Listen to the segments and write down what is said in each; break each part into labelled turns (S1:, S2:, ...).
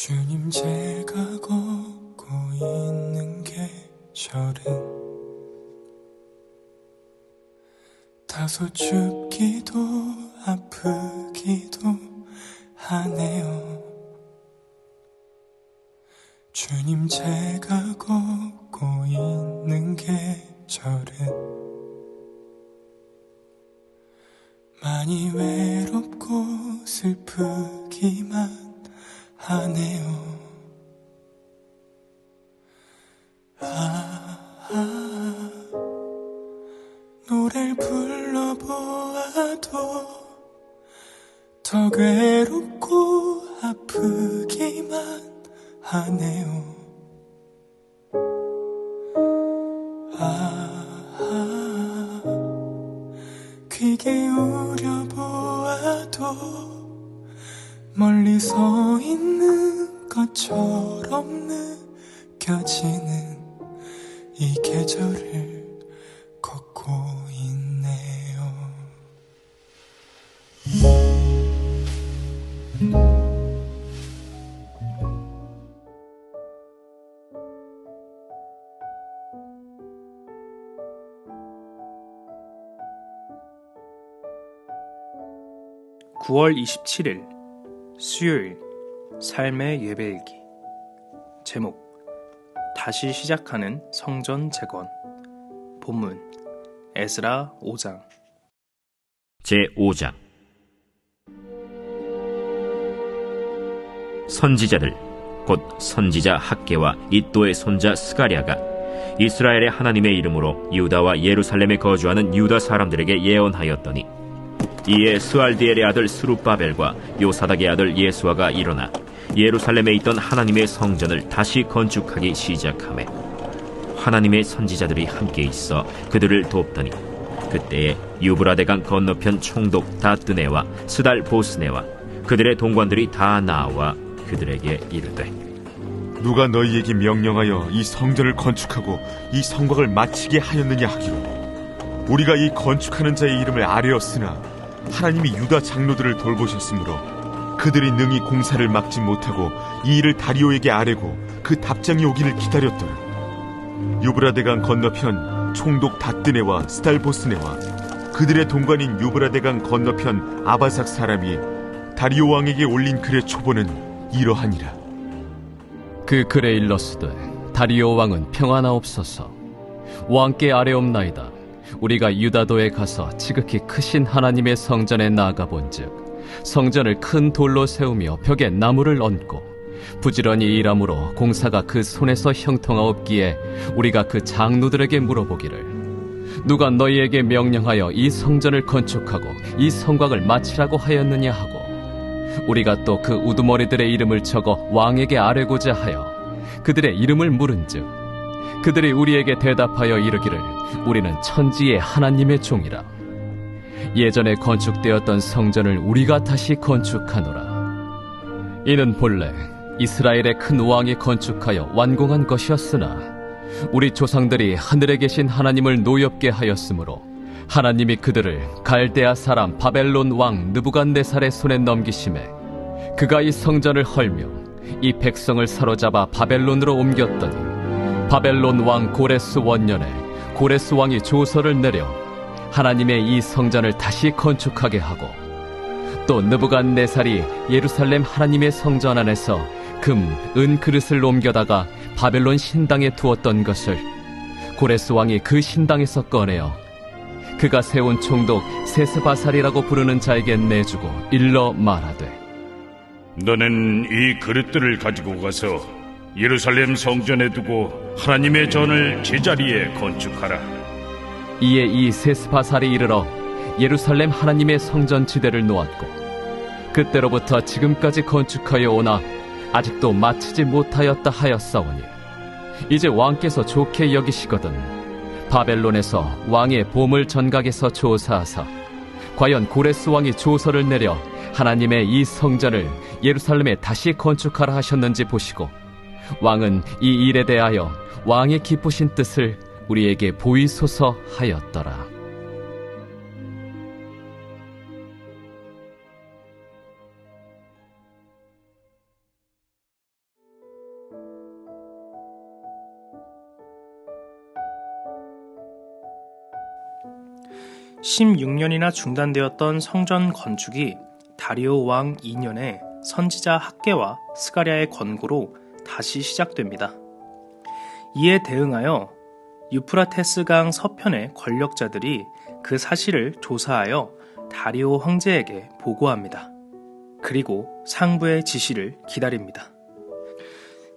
S1: 주님 제가 걷고 있는 계절은 다소 춥기도 아프기도 하네요. 주님 제가 걷고 있는 계절은 많이 외롭고 슬프기만 하네요. 노래를 불러보아도 더 괴롭고 아프기만 하네요. 귀 기울여 보아도 멀리 서 있는 것처럼 느껴지는 이 계절을 걷고 있네요.
S2: 9월 27일 수요일 삶의 예배일기. 제목 다시 시작하는 성전 재건. 본문 에스라 5장.
S3: 제5장. 선지자들 곧 선지자 학개와 이또의 손자 스가랴가 이스라엘의 하나님의 이름으로 유다와 예루살렘에 거주하는 유다 사람들에게 예언하였더니, 이에 스알디엘의 아들 스룹바벨과 요사닥의 아들 예수아가 일어나 예루살렘에 있던 하나님의 성전을 다시 건축하기 시작하매, 하나님의 선지자들이 함께 있어 그들을 돕더니, 그때에 유브라데강 건너편 총독 다뜨네와 스달 보스네와 그들의 동관들이 다 나와 그들에게 이르되,
S4: 누가 너희에게 명령하여 이 성전을 건축하고 이 성곽을 마치게 하였느냐 하기로, 우리가 이 건축하는 자의 이름을 아뢰었으나 하나님이 유다 장로들을 돌보셨으므로 그들이 능히 공사를 막지 못하고 이 일을 다리오에게 아뢰고 그 답장이 오기를 기다렸더라. 유브라데강 건너편 총독 다뜨네와 스달보스네와 그들의 동관인 유브라데강 건너편 아바삭 사람이 다리오 왕에게 올린 글의 초본은 이러하니라.
S5: 그 글에 일렀으되, 다리오 왕은 평안하옵소서. 왕께 아뢰옵나이다. 우리가 유다도에 가서 지극히 크신 하나님의 성전에 나아가 본즉, 성전을 큰 돌로 세우며 벽에 나무를 얹고 부지런히 일함으로 공사가 그 손에서 형통하옵기에 우리가 그 장로들에게 물어보기를, 누가 너희에게 명령하여 이 성전을 건축하고 이 성곽을 마치라고 하였느냐 하고, 우리가 또 그 우두머리들의 이름을 적어 왕에게 아뢰고자 하여 그들의 이름을 물은즉, 그들이 우리에게 대답하여 이르기를, 우리는 천지의 하나님의 종이라. 예전에 건축되었던 성전을 우리가 다시 건축하노라. 이는 본래 이스라엘의 큰 왕이 건축하여 완공한 것이었으나, 우리 조상들이 하늘에 계신 하나님을 노엽게 하였으므로 하나님이 그들을 갈대아 사람 바벨론 왕 느부갓네살의 손에 넘기심에, 그가 이 성전을 헐며 이 백성을 사로잡아 바벨론으로 옮겼더니, 바벨론 왕 고레스 원년에 고레스 왕이 조서를 내려 하나님의 이 성전을 다시 건축하게 하고, 또 느부갓네살이 예루살렘 하나님의 성전 안에서 금, 은 그릇을 옮겨다가 바벨론 신당에 두었던 것을 고레스 왕이 그 신당에서 꺼내어 그가 세운 총독 세스바살이라고 부르는 자에게 내주고 일러 말하되,
S6: 너는 이 그릇들을 가지고 가서 예루살렘 성전에 두고 하나님의 전을 제자리에 건축하라.
S5: 이에 이 세스바살이 이르러 예루살렘 하나님의 성전 지대를 놓았고, 그때로부터 지금까지 건축하여 오나 아직도 마치지 못하였다 하였사오니, 이제 왕께서 좋게 여기시거든 바벨론에서 왕의 보물 전각에서 조사하사 과연 고레스 왕이 조서를 내려 하나님의 이 성전을 예루살렘에 다시 건축하라 하셨는지 보시고, 왕은 이 일에 대하여 왕의 기쁘신 뜻을 우리에게 보이소서 하였더라.
S2: 16년이나 중단되었던 성전 건축이 다리오 왕 2년에 선지자 학개와 스가랴의 권고로 다시 시작됩니다. 이에 대응하여 유프라테스강 서편의 권력자들이 그 사실을 조사하여 다리오 황제에게 보고합니다. 그리고 상부의 지시를 기다립니다.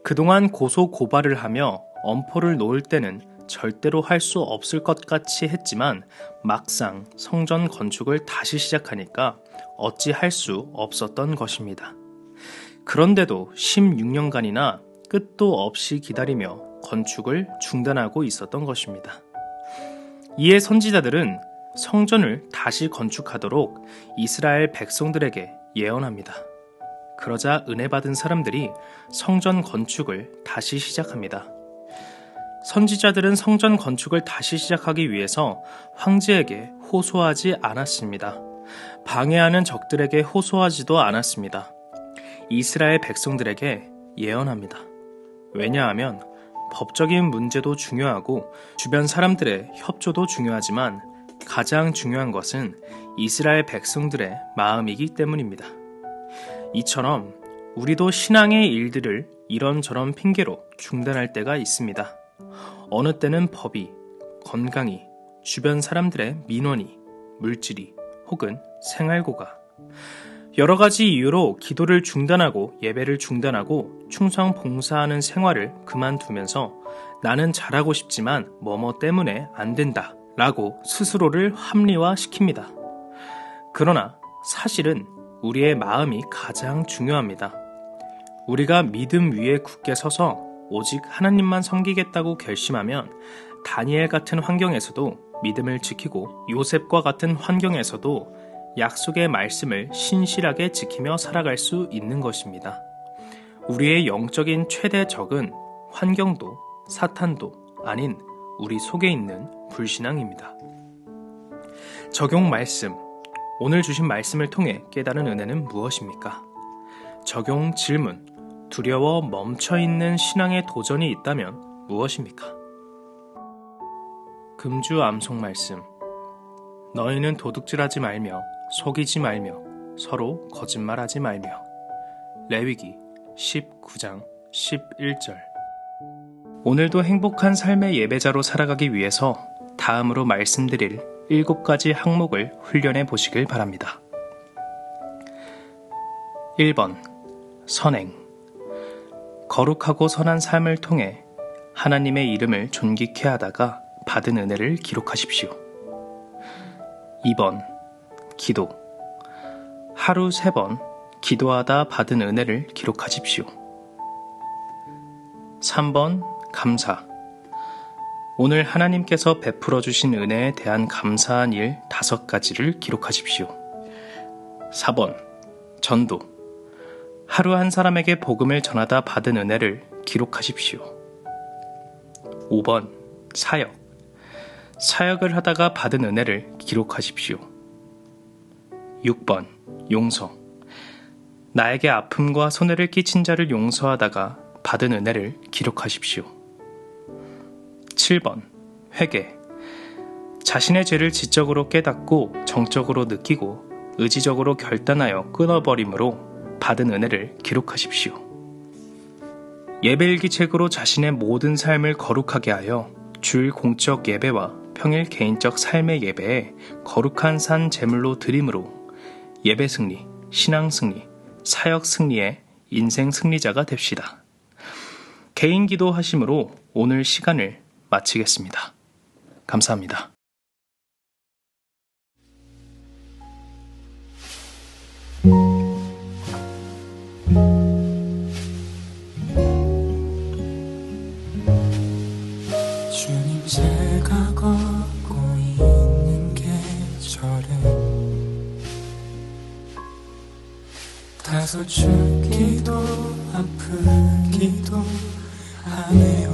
S2: 그동안 고소 고발을 하며 엄포를 놓을 때는 절대로 할 수 없을 것 같이 했지만 막상 성전 건축을 다시 시작하니까 어찌 할 수 없었던 것입니다. 그런데도 16년간이나 끝도 없이 기다리며 건축을 중단하고 있었던 것입니다. 이에 선지자들은 성전을 다시 건축하도록 이스라엘 백성들에게 예언합니다. 그러자 은혜 받은 사람들이 성전 건축을 다시 시작합니다. 선지자들은 성전 건축을 다시 시작하기 위해서 황제에게 호소하지 않았습니다. 방해하는 적들에게 호소하지도 않았습니다. 이스라엘 백성들에게 예언합니다. 왜냐하면 법적인 문제도 중요하고 주변 사람들의 협조도 중요하지만 가장 중요한 것은 이스라엘 백성들의 마음이기 때문입니다. 이처럼 우리도 신앙의 일들을 이런저런 핑계로 중단할 때가 있습니다. 어느 때는 법이, 건강이, 주변 사람들의 민원이, 물질이, 혹은 생활고가 여러 가지 이유로 기도를 중단하고 예배를 중단하고 충성 봉사하는 생활을 그만두면서 나는 잘하고 싶지만 뭐뭐 때문에 안 된다 라고 스스로를 합리화시킵니다. 그러나 사실은 우리의 마음이 가장 중요합니다. 우리가 믿음 위에 굳게 서서 오직 하나님만 섬기겠다고 결심하면 다니엘 같은 환경에서도 믿음을 지키고 요셉과 같은 환경에서도 약속의 말씀을 신실하게 지키며 살아갈 수 있는 것입니다. 우리의 영적인 최대 적은 환경도 사탄도 아닌 우리 속에 있는 불신앙입니다. 적용 말씀. 오늘 주신 말씀을 통해 깨달은 은혜는 무엇입니까? 적용 질문. 두려워 멈춰있는 신앙의 도전이 있다면 무엇입니까? 금주 암송 말씀. 너희는 도둑질하지 말며 속이지 말며 서로 거짓말하지 말며. 레위기 19장 11절. 오늘도 행복한 삶의 예배자로 살아가기 위해서 다음으로 말씀드릴 7가지 항목을 훈련해 보시길 바랍니다. 1번. 선행. 거룩하고 선한 삶을 통해 하나님의 이름을 존귀케 하다가 받은 은혜를 기록하십시오. 2번. 기도. 하루 3번 기도하다 받은 은혜를 기록하십시오. 3번. 감사. 오늘 하나님께서 베풀어 주신 은혜에 대한 감사한 일 5가지를 기록하십시오. 4번. 전도. 하루 한 사람에게 복음을 전하다 받은 은혜를 기록하십시오. 5번. 사역. 사역을 하다가 받은 은혜를 기록하십시오. 6번. 용서. 나에게 아픔과 손해를 끼친 자를 용서하다가 받은 은혜를 기록하십시오. 7번. 회개. 자신의 죄를 지적으로 깨닫고 정적으로 느끼고 의지적으로 결단하여 끊어버림으로 받은 은혜를 기록하십시오. 예배일기책으로 자신의 모든 삶을 거룩하게 하여 주일 공적 예배와 평일 개인적 삶의 예배에 거룩한 산 제물로 드림으로 예배 승리, 신앙 승리, 사역 승리의 인생 승리자가 됩시다. 개인 기도하심으로 오늘 시간을 마치겠습니다. 감사합니다.
S1: 주님 제가 걷고 있는 계절은 다소 춥기도 아프기도 하네요.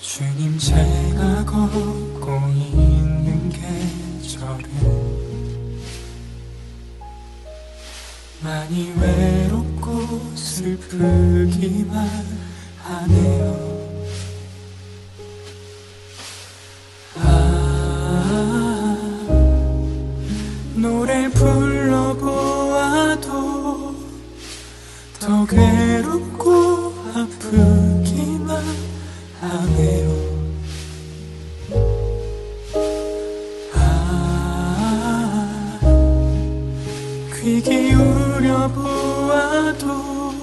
S1: 주님 제가 걷고 있는 계절은 많이 외롭고 슬프기만 하네요. 하네요. 귀 기울여 보아도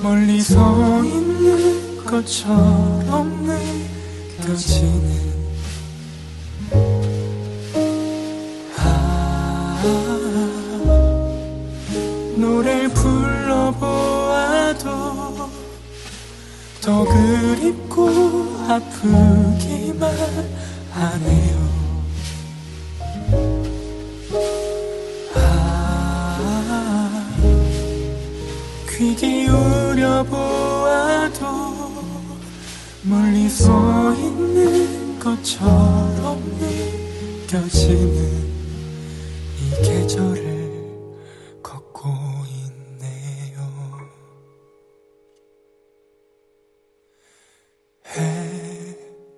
S1: 멀리 서 있는 것처럼 느껴지는 노래를 불러보아도 더 그립고 아프기만 하네요. 귀 기울여 보아도 멀리 서 있는 것처럼 느껴지는 이 계절을 걷고 있네요.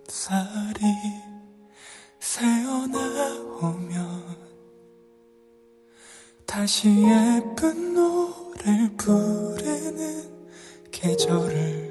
S1: 햇살이 새어나오면 다시 예쁜 노래를 부르는 계절을